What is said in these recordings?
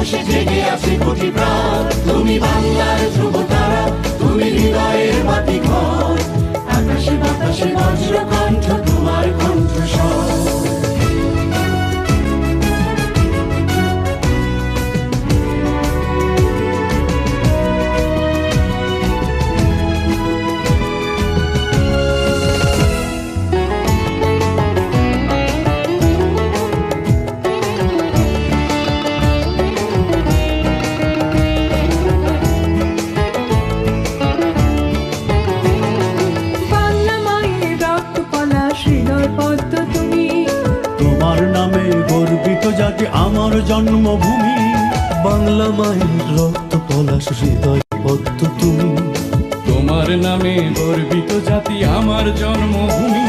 সাহসে জেগে আছে কোটি প্রাণ। তুমি বাংলার ধ্রুবতারা, তুমি হৃদয়ের বাতিঘর। আকাশে বাতাসে বজ্র কণ্ঠ, তোমার কণ্ঠস্বর। তোমার নামে গর্বিত জাতি আমার জন্মভূমি। বাংলা মায়ের রক্ত পলাশ হৃদয় পদ্ম তুমি। তোমার নামে গর্বিত জাতি আমার জন্মভূমি।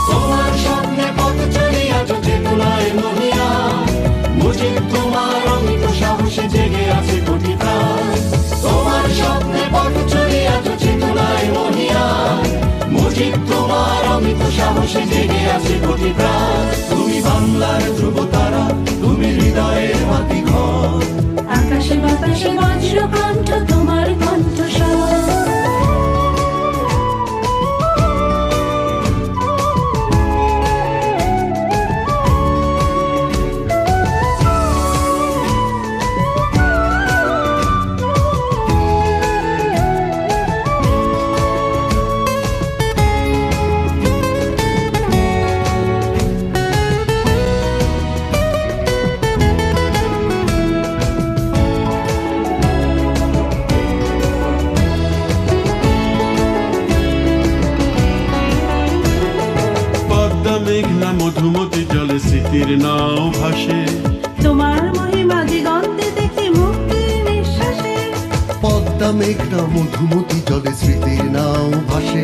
তোমার স্বপ্নে পথ চলি আজ চেতনায় মহিয়া। মুজিব তোমার অমিত সাহসে জেগে আছে কোটি প্রাণ। তোমার স্বপ্নে পথ চলি আজ চেতনায় মহিয়া। মুজিব তোমার অমিত সাহসে জেগে আছে কোটি প্রাণ। তুমি বাংলার ধ্রুবতারা, তুমি হৃদয়ের বাতিঘর। আকাশে বাতাসে বজ্র কণ্ঠ, তোমার কণ্ঠস্বর। মেঘনা মধুমতি জলে স্মৃতির নাও ভাসে। তোমার মহিমা দিগন্তে দেখি মুক্তির নিঃশ্বাসে। পদ্মা মেঘনা মধুমতি জলে স্মৃতির নাও ভাসে।